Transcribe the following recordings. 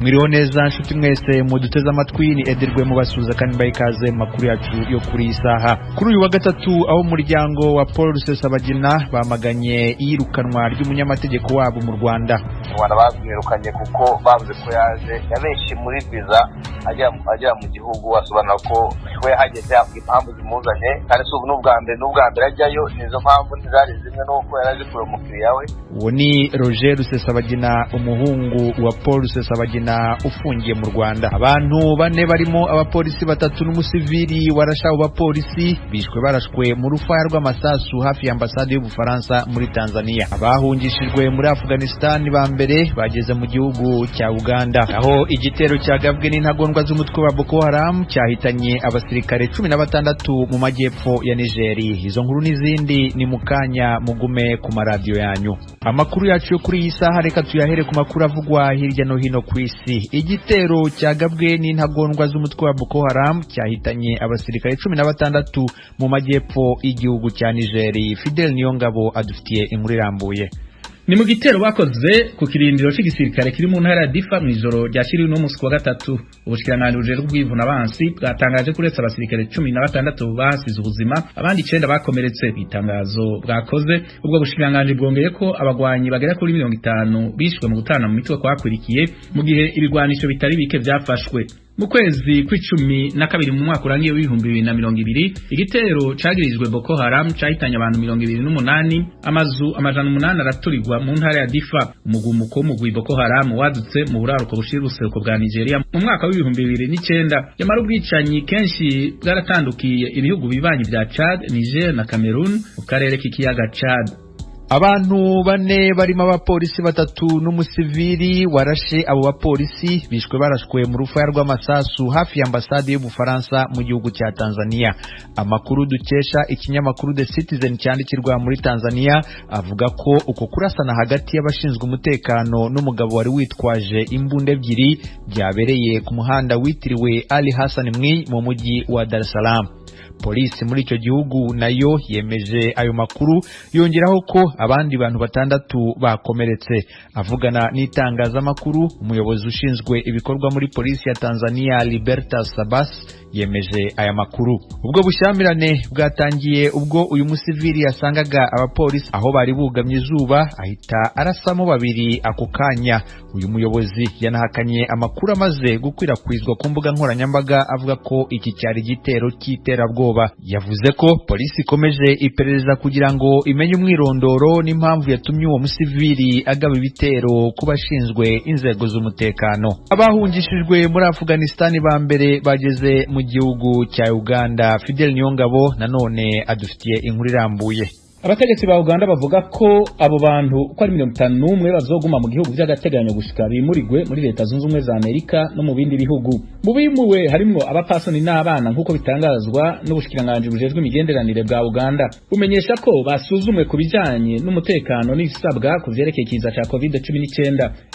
Mwiriho neza nshuti mwese muduteze amatwi ni Edirwe mubasuza kandi bayikaze makuru yacu yo kuri isaha. Kuri uyu wa gatatu aho umuryango wa Paul Rusesabagina bamaganye iyirukanwa ry'umunyamategeko wabo mu Rwanda. Rwanda babwirukanye kuko bavuze ko yabenshi muri visa ajya mu gihugu asobanura ko we hageze impamvu zimuzanye kandi so n'ubwa mbere ajyayo nizo mpamvu ntizari zimwe nuko yaraje kure umukiriya we. Uwo ni Rusesabagina umuhungu wa Paul Rusesabagina ufungiye mu Rwanda. Abantu bane barimo abapolisi batatu n'umusivili warasha abapolisi bishwe barashwe mu rufaya rw'amasasu hafi ya ambasade y'Ubufaransa muri Tanzania. Abahungishijwe muri Afghanistan ba mbere bageze mu gihugu cya Uganda aho igitero cyagabwe n'intagondwa z'umutwe wa Boko Haram cyahitanye abasirikare 16 mu majyepfo ya Nigeria. Izo nkuru n'izindi ni mukanya mugume ku maradiyo yanyu. Amakuru yacu yo kuri iyi saha reka tuyahere ku makuru avugwa hirya no hino ku isi. Igitero cyagabwe n'intagondwa z'umutwe wa Boko Haram cyahitanye abasirikare 16 mu majyepfo y'igihugu cya Nigeria. Fidel Niyongabo adufitiye inkuru irambuye. Ni mu gitero bakoze ku kirindiro cy'igisirikare kiri mu ntara ya Difa mu ijoro ryashiriwe no musi wa gatatu. Ubushikiranganje bujejwe ubwivuna abansi bwatangaje kuretse abasirikare 16 basize ubuzima, abandi 9 bakomeretse. Itangazo bwakoze ubwo bushikiranganje bwongeye ko abagwanyi bagera kuri 50 bishwe mu gutana mu mitwe kwakwirikiye mu gihe ibigwanisho bitari bike byafashwe. Mu kwezi kw'icumi na kabiri mu mwaka urangiye w'2020 igitero cagirijwe Boko Haram cahitanye abantu 28, amazu amajana 8 araturirwa mu ntara ya Difa. Umugumuko mu Boko Haram wadutse mu buraruko bushira uruseruko bwa Nigeria mu mwaka w'2009. Yamara ubwicanyi kenshi bwaratandukiye ibihugu bibanyi bya Chad, Niger na Cameroon mu karere k'ikiyaga Chad. Abantu bane barimo abapolisi batatu n'umusivili warashe abo bapolisi bishwe barashwe mu rufaya rw'amasasu hafi ya ambasade y'Ubufaransa mu gihugu cya Tanzania. Amakuru dukesha ikinyamakuru The Citizen cyandikirwa muri Tanzania avuga ko uko kurasana hagati y'abashinzwe umutekano n'umugabo wari witwaje imbunda ebyiri byabereye ku muhanda witiriwe Ali Hassan Mwinyi mu mujyi wa Dar es Salaam. Polisi muri icyo gihugu nayo yemeje ayo makuru yongeraho ko abandi bantu 6 bakomeretse. Avugana n'itangazamakuru, umuyobozi ushinzwe ibikorwa muri polisi ya Tanzania Libertas Sabas yemeje aya makuru. Ubwo bushyamirane bwatangiye ubwo uyu musivili yasangaga abapolisi aho bari bugamye izuba ahita arasamo babiri ako kanya. Uyu muyobozi yanahakanye amakuru amaze gukwirakwizwa ku mbuga nkoranyambaga avuga ko iki cyari igitero cy'iterabwoba. Yavuze ko polisi ikomeje iperereza kugira ngo imenye umwirondoro n'impamvu yatumye uwo musivili agaba ibitero ku bashinzwe inzego z'umutekano. Abahungishijwe muri Afghanistan ba mbere bageze mu gihugu cya Uganda. Fidel Niyongabo nanone adufitiye inkuru irambuye. Abategetsi ba Uganda bavuga ko abo bantu uko ari 51 bazoguma mu gihugu by'agateganyo gushika bimurigwe muri leta zunze ubumwe za Amerika no mu bindi bihugu. Mu bimuwe harimo abapasoni n'abana nk'uko bitangazwa n'ubushikiranganje bujejwe imigenderanire bwa Uganda. Bumenyesha ko basuzumwe ku bijanye n'umutekano n'ibisabwa ku vyerekeye kiza ca COVID-19.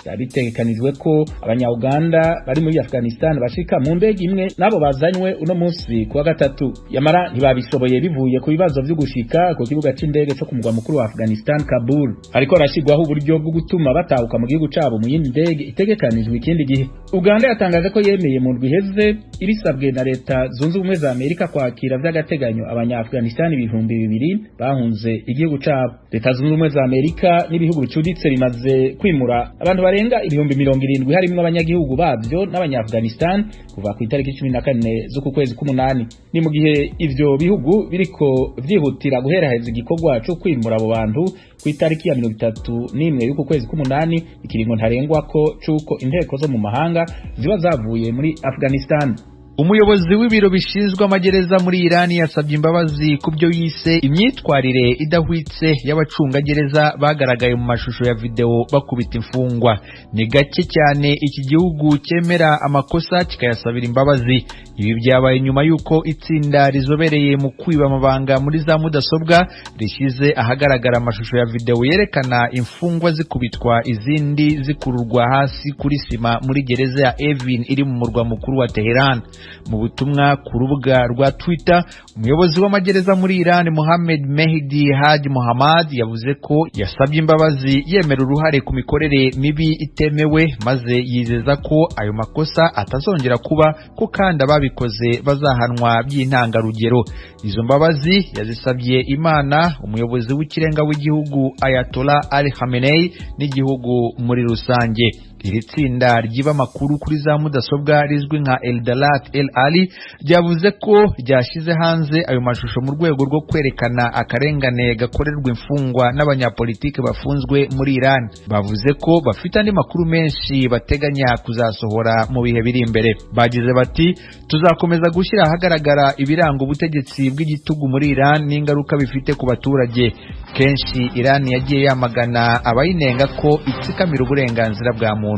Yabitegekanijwe ko abanya-Uganda bari muri Afghanistan bashika mu ndege imwe nabo bazanywe uno munsi ku wa gatatu. Yamara ntibabishoboye bivuye ku bibazo vyo gushika ku kibuga indege cyo kumugwa mukuru wa Afghanistan Kabul. Ariko rashigwaho uburyo bwo gutuma batahuka mu gihugu cabo mu yindi ndege itegekanijwe ikindi gihe. Uganda yatangaje ko yemeye mu ndwiheze ibisabwe na leta zunze ubumwe za Amerika kwakira by'agateganyo abanya-Afghanistan 200 bahunze igihugu cabo. Leta zunze ubumwe za Amerika n'ibihugu bicuditse bimaze kwimura abantu barenga 70,000 harimo abanyagihugu babyo n'abanya-Afghanistan kuva ku itariki 14 z'uku kwezi k'umunani. Ni mu gihe ivyo bihugu biriko vyihutira guheraheza igikorwa cyo kwimura abo bantu ku itariki ya 31 y'uku kwezi k'umunani, ikiringo ntarengwa ko cuko inteko zo mu mahanga ziba zavuye muri Afghanistan. Umuyobozi w'ibiro bishinzwe amagereza muri Iran yasabye imbabazi kubyo yise imyitwarire idahwitse y'abacungagereza bagaragaye mu mashusho ya video bakubita imfungwa. Ni gake cyane iki gihugu cyemera amakosa kikayasabira imbabazi. Ibi byabaye nyuma yuko itsinda rizobereye mu kwiba amabanga muri za mudasobwa rishize ahagaragara amashusho ya video yerekana imfungwa zikubitwa izindi zikururwa hasi kuri sima muri gereza ya Evin iri mu murwa mukuru wa Tehran. Mu butumwa ku rubuga rwa Twitter, umuyobozi w'amagereza muri Iran Mohammed Mehdi Haji Mohammad yavuze ko yasabye imbabazi yemera uruhare ku mikorere mibi itemewe, maze yizeza ko ayo makosa atazongera kuba ko kandi ababikoze bazahanwa by'intangarugero. Izo mbabazi yazisabye Imana, umuyobozi w'ikirenga w'igihugu Ayatollah Ali Khamenei n'igihugu muri rusange. Iri tsinda ry'iba amakuru kuri za mudasobwa rizwi nka Eldalat El Ali ryavuze ko ryashyize hanze ayo mashusho mu rwego rwo kwerekana akarengane gakorerwa imfungwa n'abanyapolitike bafunzwe muri Iran. Bavuze ko bafite andi makuru menshi bateganya kuzasohora mu bihe biri imbere. Bagize bati, tuzakomeza gushyira ahagaragara ibiranga ubutegetsi bw'igitugu muri Iran n'ingaruka bifite ku baturage. Kenshi Iran yagiye yamagana abayinenga ko itsikamira uburenganzira bwa muntu.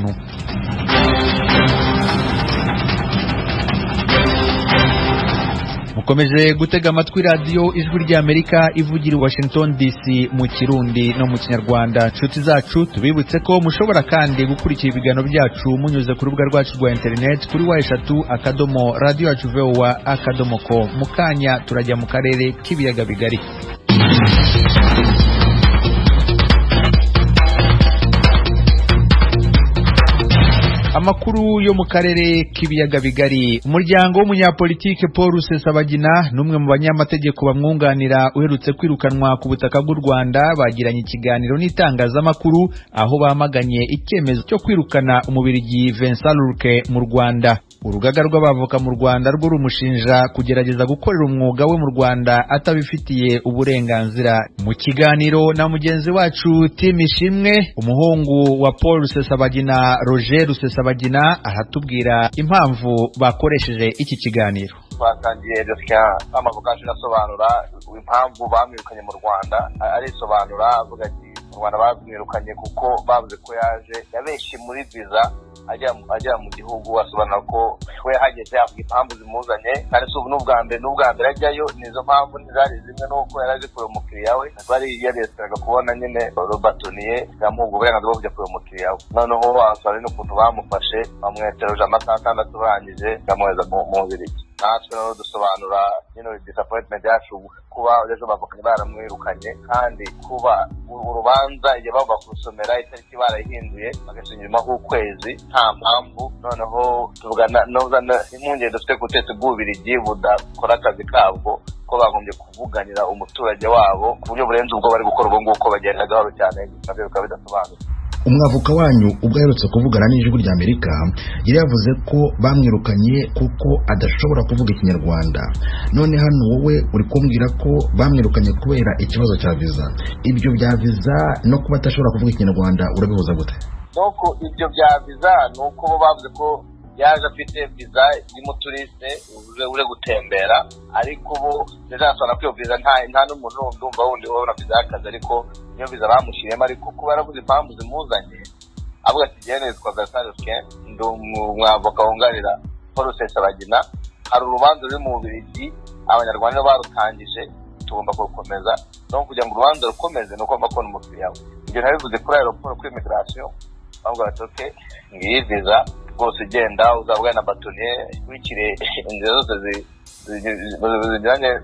Mukomeje gutega amatwi radio Ijwi ry'Amerika ivugira Washington DC mu Kirundi no mu Kinyarwanda. Nshuti zacu, tubibutse ko mushobora kandi gukurikira ibiganiro byacu munyuze ku rubuga rwacu rwa internet kuri wa3.radio@voa.com. Mukanya turajya mu karere k'ibiyaga bigari. Amakuru yo mu karere k'ibiyaga bigari. Umuryango w'umunyapolitike Paul Rusesabagina n'umwe mu banyamategeko bamwunganira uherutse kwirukanwa ku butaka bw'u Rwanda bagiranye ikiganiro n'itangazamakuru aho bamaganye icyemezo cyo kwirukana umubirigi Vincent Lurke mu Rwanda. Urugaga rw'abavoka mu Rwanda rwo rumushinja kugerageza gukorera umwuga we mu Rwanda atabifitiye uburenganzira. Mu kiganiro na mugenzi wacu Tim Ishimwe, umuhungu wa Paul Rusesabagina Roger Rusesabagina aratubwira impamvu bakoresheje iki kiganiro. Twatangiye dosiye amavoka asobanura impamvu bamwirukanye mu Rwanda, arisobanura avuga ati mu Rwanda bamwirukanye kuko bavuze ko yabenshi muri visa ajya mu gihugu, asobanura ko we hageze avuga impamvu zimuzanye kandi si n'ubwa mbere ajyayo. Nizo mpamvu ntizari zimwe n'uko yari aje kureba umukiriya we, bari yareseraga kubona nyine batoniye yamuha uburenganzira bwo kujya kureba umukiriya we. Noneho basaba n'ukuntu bamufashe bamwetereje amasaha 6 barangije bamuheza mu Bubiligi. Natwe rero dusobanura disappointment yacu kuba ejo bavukanye baramwirukanye, kandi kuba urubanza igihe bava kurusomera itariki barayihinduye bagashinga inyuma h'ukwezi nta mpamvu. Noneho tuvugana impungenge dufite ku butegetsi bw'Ububiligi budakora akazi kabwo ko bagombye kuvuganira umuturage wabo ku buryo burenze ubwo bari gukora ubu ngubu, ko bagenda gahoro cyane nabyo bikaba bidasobanutse. Umwavoka wanyu ubwo aherutse kuvugana n'Ijwi ry'Amerika yari yavuze ko bamwirukanye kuko adashobora kuvuga Ikinyarwanda. None hano wowe uri kumbwira ko bamwirukanye kubera ikibazo cya visa. Ibyo bya visa no kuba atashobora kuvuga Ikinyarwanda urabibuza gute? Nuko ibyo bya visa nuko bo bavuze ko yaje afite visa y'umuturiste uje gutembera, ariko bo bizasana ko visa nta n'umuntu ndumva wundi wabona visa y'akazi, ariko niyo visa bamushiriyemo. Ariko kuba yaravuze impamvu zimuzanye avuga ati jene yitwa Vincent Lurke, ndi umwavoka wunganira Paul Rusesabagina, hari urubanza ruri mu Bubiligi abanyarwanda barutangije, tugomba kurukomeza. No kugira ngo urubanza rukomeze nuko mbakona umukiriya we. Ibyo nabivuze kuri aeroport kuri immigration, bavuga bati okay, ngiyi visa rwose genda uzabwa na batoniye wikire inzira zose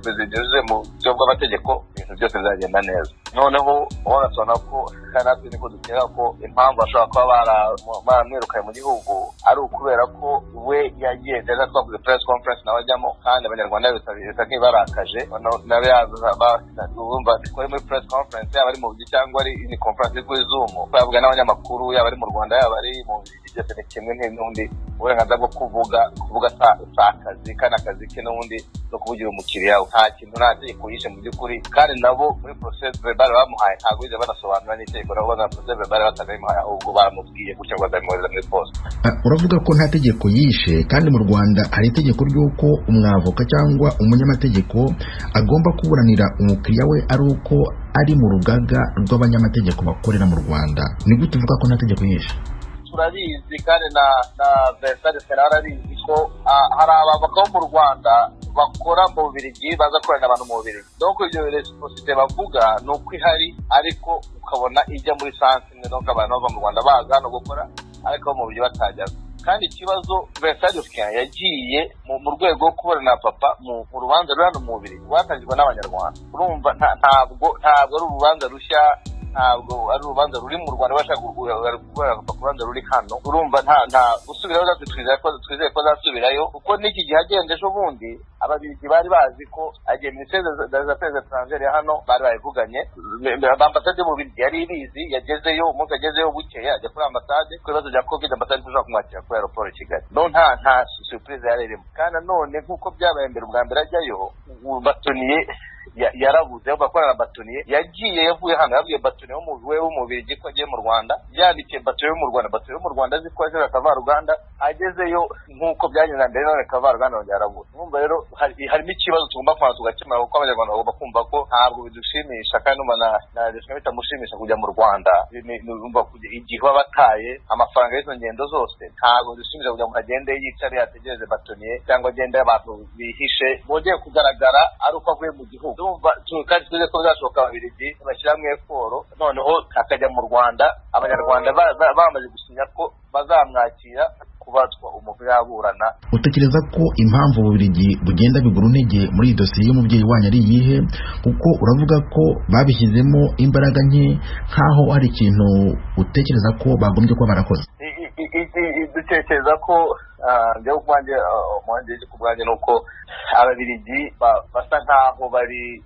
zinyuze mu buryo bw'amategeko, ibintu byose bizagenda neza. Noneho urasona ko kandi niko dukeka ko impamvu ashobora kuba baramwirukaye mu gihugu ari ukubera ko we yagiye neza, twavuze press conference nawe ajyamo, kandi abanyarwanda bisa nk'ibarakaje nawe bumva ko muri press conference yaba ari mu buryo cyangwa ari ni conference kuri Zoom, twavuga n'abanyamakuru yaba ari mu Rwanda yaba ari mu byose ni kimwe n'undi uburenganzira bwo kuvuga akazi kandi akazi ke n'undi no kuvugira umukiriya we. Nta kintu nta tegeko yishe mu by'ukuri, kandi nabo muri process verbal bamuhaye ntabwo bize banasobanura n'itegeko, nabo na process verbal batagayimuhaye, ahubwo baramubwiye gutya ngo azamwohereza muri post. Uravuga ko nta tegeko yishe, kandi mu Rwanda hari itegeko ry'uko umwavoka cyangwa umunyamategeko agomba kuburanira umukiriya we ari uko ari mu rugaga rw'abanyamategeko bakorera mu Rwanda. Ni gute uvuga ko nta tegeko yishe? Turabizi kandi na Vincent Lurke arabizi ko hari abavoka bo mu Rwanda bakora mu Bubiligi baza korana abantu mu Bubiligi. Donc ibyo reciprocité bavuga no kwihari, ariko ukabona ijya muri sansi imwe, donc abantu bava mu Rwanda baza no gukora ariko mu buryo batajyaga. kandi ikibazo Rusesabagina yagiye mu rwego rwo kuburana papa mu rubanza ruri hano mu Bubiligi rwatangijwe n'Abanyarwanda. Urumva ntabwo ari urubanza rushya, ntabwo ari urubanza ruri mu Rwanda bashaka gukora urubanza ruri hano. Urumva nta gusubirayo twizeye ko azasubirayo, kuko n'iki gihe agenda ejo bundi Ababiligi bari bazi ko agiye Ministère des Affaires étrangères hano, bari bayivuganye. Ambasade mu Bubiligi yari ibizi, yagezeyo umunsi agezeyo bukeye ajya kuri ambasade ku bibazo bya covid, ambasade tuza kumwakira kuri aeroport i Kigali. Nta surprise yari irimo. Kandi none nk'uko byabaye mbere, ubwa mbere ajyayo batoniye yarabuze aho bakorana batoniye, yavuye hano yabwiye batoniye wo mu Bubiligi ko agiye mu Rwanda, yandikiye batoniye wo mu Rwanda azi ko aje Kavaruganda, agezeyo nk'uko byagenze mbere, none Kavaruganda yarabuze. Numva rero harimo ikibazo tugomba kubanza tugakemura, kuko Abanyarwanda bagomba kumva ko ntabwo bidushimisha, kandi numva na leta bitamushimisha kujya mu Rwanda. Numva igihe baba bataye amafaranga y'izo ngendo zose, ntabwo bidushimisha kujya mu agende yicare yategereze batoniye, cyangwa agende abantu bihishe bongeye kugaragara ari uko avuye mu gihugu. Kandi tuzi ko bizashoboka Ababiligi bashyiramo eforo, noneho akajya mu Rwanda, Abanyarwanda bamaze gusinya ko bazamwakira kubatwa umuntu yaburana. Utekereza ko impamvu Ububiligi bugenda bigura intege muri iyi dosiye y'umubyeyi wanyu ari iyihe? Kuko uravuga ko babishyizemo imbaraga nke, nk'aho hari ikintu utekereza ko bagombye kuba barakoze. Dutekereza ko njyewe ku bwanjye ni uko Ababiligi basa nk'aho bari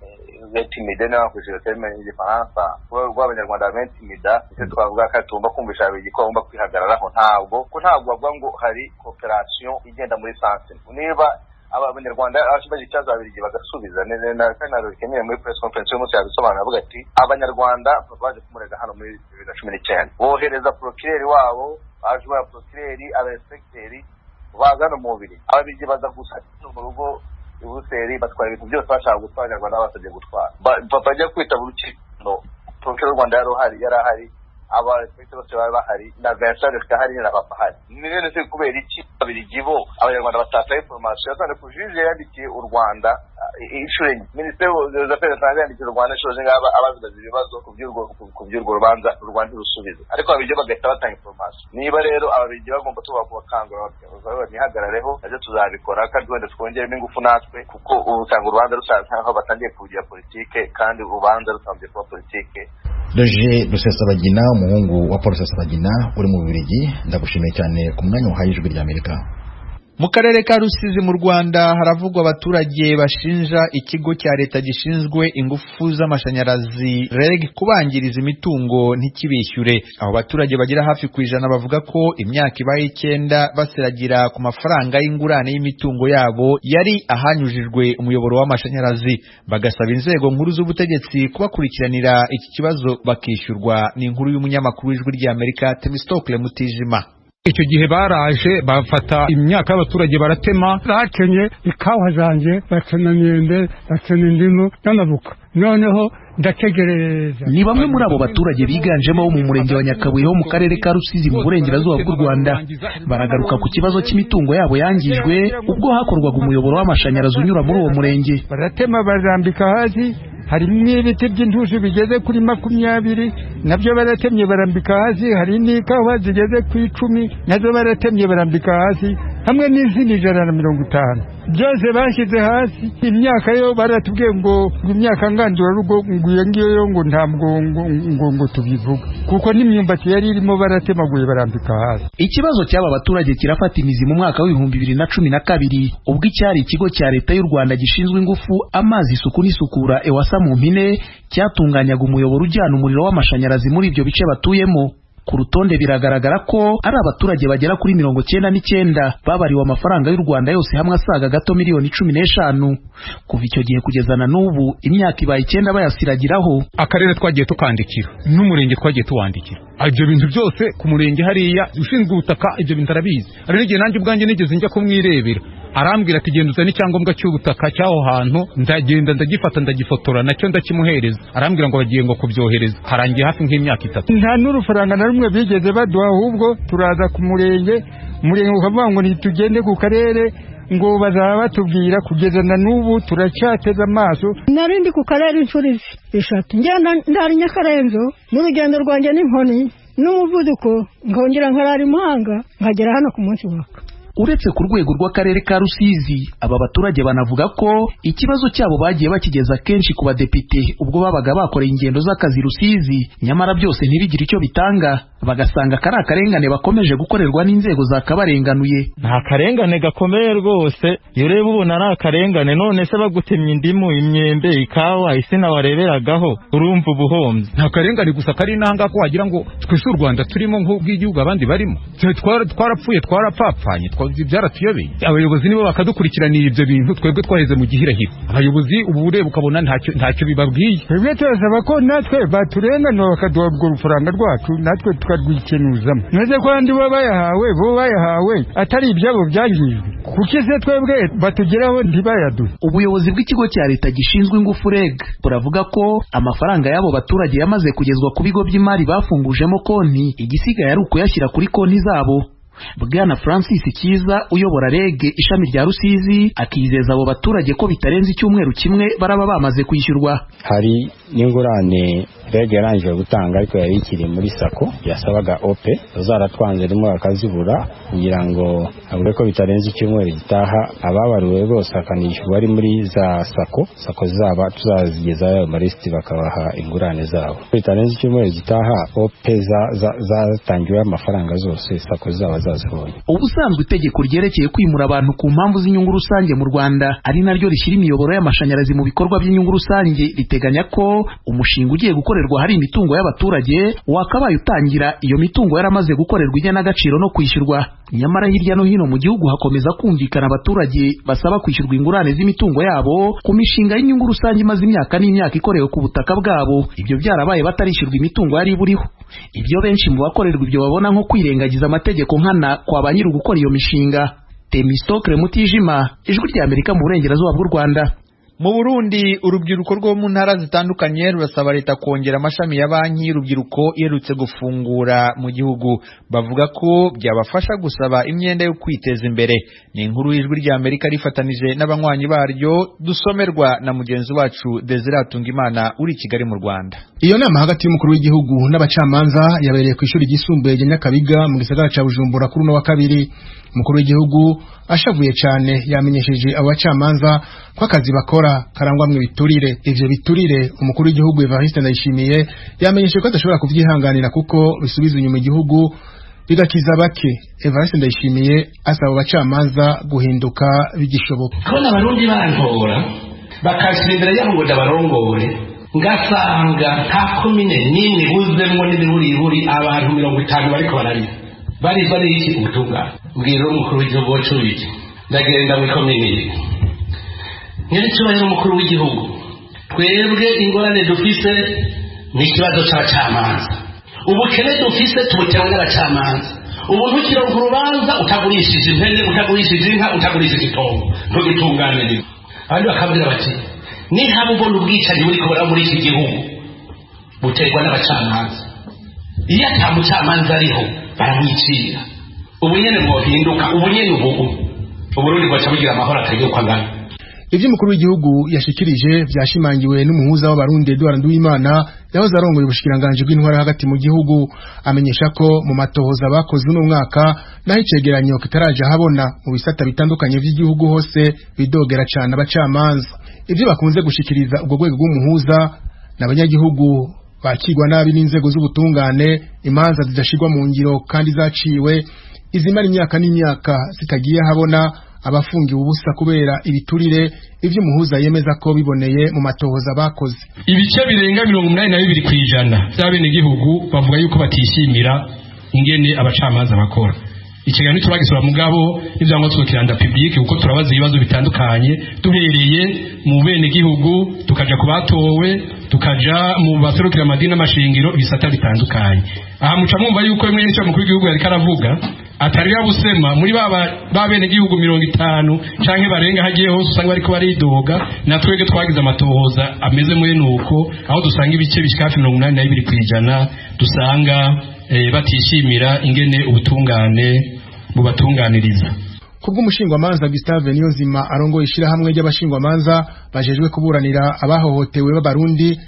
intimide, n'abakoresheje terime y'igifaransa, rw'Abanyarwanda bentimida. Icyo twavuga ko tugomba kumvisha Ababiligi ko bagomba kwihagararaho, ntabwo bavuga ngo hari cooperation igenda muri sanse. Niba Abanyarwanda baje icyazo Ababiligi bagasubiza neza, kandi Kenyeye muri press conference y'umunsi yabisobanura avuga ati Abanyarwanda baje kumurega hano muri 2019 bohereza procureur wabo, baje ba procureur, abainspecteurs bazana mu Bubiligi. Ababiligi baza gusa mu rugo Buruseli batwara ibintu byose bashaka gutwara, Abanyarwanda basabye gutwara. Papa ajya kwita urukiko, procureur w'u Rwanda yari ahari, abainspecteurs bose bari bahari, na Vincent Rusesabagina na papa hari. Ni rero se kubera iki Ababiligi bo Abanyarwanda batataye information yazane ku juge yandikiye u Rwanda inshuro enye. Ministère des Affaires étrangères yandikiye u Rwanda inshuro zingaba abazibaza ibibazo ku by'urwo rubanza u Rwanda rusubiza, ariko Ababiligi bagahita batanga information. Niba rero Ababiligi bagomba kubakangura bagihagarareho, aje tuzabikora, kandi wenda twongeremo ingufu natwe, kuko usanga urubanza rusanzwe aho batangiye kugira politike, kandi urubanza rutangiye kuba politike. Rusesabagina, umuhungu wa Paul Rusesabagina uri mu Bubiligi, ndagushimiye cyane ku mwanya wahaye Ijwi ry'Amerika. Mu karere ka Rusizi mu Rwanda haravugwa abaturage bashinja ikigo cya leta gishinzwe ingufu z'amashanyarazi REG kubangiriza imitungo ntikibishyure. Abo baturage bagira hafi ku 100 bavuga ko imyaka ibaye 9 basiragira ku mafaranga y'ingurane y'imitungo yabo yari ahanyujijwe umuyoboro w'amashanyarazi, bagasaba inzego nkuru z'ubutegetsi kubakurikiranira iki kibazo bakishyurwa. Ni inkuru y'umunyamakuru w'Ijwi ry'Amerika Temistokle Mutijima. Icyo gihe baraje bafata imyaka y'abaturage baratema, bakenye ikawa zanjye, bakena imyembe, bakena indimu n'amavuka. Noneho ndategereza. Ni bamwe muri abo baturage biganjemo bo mu murenge wa Nyakabuye ho mu karere ka Rusizi mu burengerazuba bw'u Rwanda, baragaruka ku kibazo cy'imitungo yabo yangijwe ubwo hakorwaga umuyoboro w'amashanyarazi unyura muri uwo murenge. Baratema barambika hasi, harimo ibiti by'intusi bigeze kuri 20 nabyo baratemye barambika hasi, hari n'ikawa zigeze ku 10 nazo baratemye barambika hasi, hamwe n'izindi 150 byose bashyize hasi. Imyaka yo baratubwiye ngo imyaka ngandura rugo ngiyo ngo nta ngo tubivuga, kuko n'imyumbati yari irimo baratemaguye barambika hasi. Ikibazo cy'aba baturage kirafata imizi mu mwaka wa 2012 ubwo icyari ikigo cya leta y'u Rwanda gishinzwe ingufu, amazi, isuku n'isukura EWASA mu mpine cyatunganyaga umuyoboro ujyana umuriro w'amashanyarazi muri ibyo bice batuyemo. Ku rutonde biragaragara ko ari abaturage bagera kuri 99 babariwe amafaranga y'u Rwanda yose hamwe asaga gato miliyoni 15. Kuva icyo gihe kugeza na n'ubu imyaka ibaye 9 bayasiragiraho. Akarere twagiye tukandikira, n'umurenge twagiye tuwandikira. Ibyo bintu byose ku murenge hariya ushinzwe ubutaka ibyo bintu arabizi. Ari n'igihe nanjye ubwanjye nigeze njya kumwirebera, arambwira ati genda uzane icyangombwa cy'ubutaka cyaho hantu. Ndagenda ndagifata ndagifotora, nacyo ndakimuhereza, arambwira ngo bagiye ngo kubyohereza. Harangiye hafi nk'imyaka 3. Nta n'urufaranga na rumwe bigeze baduha, ahubwo turaza ku murenge ukavuga ngo nitugende ku karere ngo bazaba batubwira. Kugeza na n'ubu turacyateza amaso. Narindi ku karere inshuro 3 ngenda ndari Nyakarenzo mu rugendo rwanjye n'inkoni n'umuvuduko nkongera nkarara imahanga nkagera hano ku munsi waka. Uretse ku rwego rw'akarere ka Rusizi, aba baturage banavuga ko ikibazo cyabo bagiye bakigeza kenshi ku badepite ubwo babaga bakoreye ingendo z'akazi Rusizi, nyamara byose ntibigire icyo bitanga, bagasanga kari akarengane bakomeje gukorerwa n'inzego zakabarenganuye. Nta karengane gakomeye rwose, iyo ureba ubona ari akarengane, none se bagutemye indimu, imyembe, ikawa, isina wareberagaho urumva ubuhombye. Nta karengane gusa kari nanga ko wagira ngo twese u Rwanda turimo nk'ubw'igihugu abandi barimo, twarapfuye twarapfapfanye byaratuyobeye. Abayobozi nibo bakadukurikiranira ibyo bintu, twebwe twaheze mu gihirahiro. Abayobozi ubu ureba ukabona ntacyo bibabwiye. Twebwe turasaba ko natwe baturenganura bakaduha urwo rufaranga rwacu, natwe tukarwikenuzamo. Neze ko andi bo bayahawe atari ibyabo byangijwe, kuki se twebwe batugeraho ntibayaduhe? Ubuyobozi bw'ikigo cya leta gishinzwe ingufu REG buravuga ko amafaranga y'abo baturage yamaze kugezwa ku bigo by'imari bafungujemo konti, igisigaye ari ukuyashyira kuri konti zabo. Bwana Francis Kiza uyobora REG ishami rya Rusizi akizeza abo baturage ko bitarenze icyumweru kimwe baraba bamaze kwishyurwa. Hari n'ingurane REG yarangije gutanga ariko yari ikiri muri sako yasabaga OPE zaratwanze rimwe akazibura, kugira ngo avuge ko bitarenze icyumweru gitaha ababaruwe bose akanishyurwa ari muri za sako zaba tuzazigezayo marisiti bakabaha ingurane zabo. Bitarenze icyumweru gitaha OPE zatangiwe amafaranga zose sako zaba zazihoye. Ubusanzwe itegeko ryerekeye kwimura abantu ku mpamvu z'inyungu rusange mu Rwanda ari naryo rishyira imiyoboro y'amashanyarazi mu bikorwa by'inyungu rusange riteganya ko umushinga ugiye gukorerwa hari imitungo y'abaturage wakabaye utangira iyo mitungo yaramaze gukorerwa igenagaciro no kwishyurwa. Nyamara hirya no hino mu gihugu hakomeza kumvikana abaturage basaba kwishyurwa ingurane z'imitungo yabo ku mishinga y'inyungu rusange imaze imyaka n'imyaka ikorewe ku butaka bwabo, ibyo byarabaye batarishyurwa imitungo yari buriho. Ibyo benshi mu bakorerwa ibyo babona nko kwirengagiza amategeko nkana kwa ba nyiri gukora iyo mishinga. Temistokle Mutijima, Ijwi ry'Amerika mu burengerazuba bw'u Rwanda. Mu Burundi urubyiruko rwo mu ntara zitandukanye rurasaba leta kongera amashami ya banki y'urubyiruko iherutse gufungura mu gihugu. Bavuga ko byabafasha gusaba imyenda yo kwiteza imbere. Ni inkuru y'Ijwi ry'Amerika rifatanije n'abanywanyi baryo, dusomerwa na mugenzi wacu Desire Atungimana uri i Kigali mu Rwanda. Iyo nama hagati y'umukuru w'igihugu n'abacamanza yabereye ku ishuri ryisumbuye rya Nyakabiga mu gisagara ca Bujumbura kuri no wa kabiri. Umukuru w'igihugu ashavuye cyane yamenyesheje abacamanza ko akazi bakora karangwamwe biturire. Ivyo biturire umukuru w'igihugu Evariste Ndayishimiye yamenyesheje ko adashobora kuvyihanganira kuko bisubiza inyuma igihugu bigakiza bake. Evariste Ndayishimiye asaba abacamanza guhinduka bigishoboka. Kona abarundi bantora bakashira imbere y'aho ngo ndabarongore, ngasanga nta komine n'imwe buzemwo n'iburi abantu 50 bariko bararira bari iki ubutungane. Mbwira umukuru w'igihugu wacubije ndagenda mu ikomeye nyir'icyubahiro umukuru w'igihugu, twebwe ingorane dufise n'ikibazo c'abacamanza, ubukene dufise tubutewe n'abacamanza. Ubu ntukironka urubanza utagurishije impene, utagurishije inka, utagurishije itongo, ntugitunganire. Abandi bakabwira bati nihaba ubona ubwicanyi buriko buraba muri iki gihugu buterwa n'abacamanza, iyo ata mucamanza ariho baramwicira. Ubu nyene mwohinduka, ubu nyene Uburundi bwaca bugira amahoro atagirwa ngana. Ivyo umukuru w'igihugu yashikirije vyashimangiwe n'umuhuza w'abarundi Edouard Nduwimana yahoze arongoye ubushikiranganje bw'intwara hagati mu gihugu. Amenyesha ko mu matohoza bakoze uno mwaka naho icegeranyo kitaraje habona mu bisata bitandukanye vy'igihugu hose bidogera cyane abacamanza. Ivyo bakunze gushikiriza ubwo rwego rw'umuhuza n'abanyagihugu bakigwa nabi n'inzego z'ubutungane, imanza zidashirwa mu ngiro kandi zaciwe, izimara imyaka n'imyaka zitagiye habona, abafungiwe ubusa kubera ibiturire. Ivyo umuhuza yemeza ko biboneye mu matohoza bakoze. Ibice birenga 82% by'abene gihugu bavuga yuko batishimira ingene abacamanza bakora. Ikiganiro turagisura mugabo n'ivyango twokiranda public kuko turabaza ibibazo bitandukanye, duhereye mu bene gihugu tukaja kubatowe, tukaja mu baserukira amadini n'amashingiro, ibisata bitandukanye. Aha muca mwumva yuko imwe y'icyo mukuru w'igihugu yari karavuga atari yabusema muri babene gihugu 50 canke barenga hagiye hose usanga bariko baridoga. Natwege twagize amatohoza ameze muri nuko aho dusanga ibice bishika 82% dusanga batishimira ingene ubutungane bubatunganiriza. Kubw'umushingwamanza Gustave Niyonzima arongoye ishirahamwe ry'abashingwamanza bajejwe kuburanira abahohotewe b'abarundi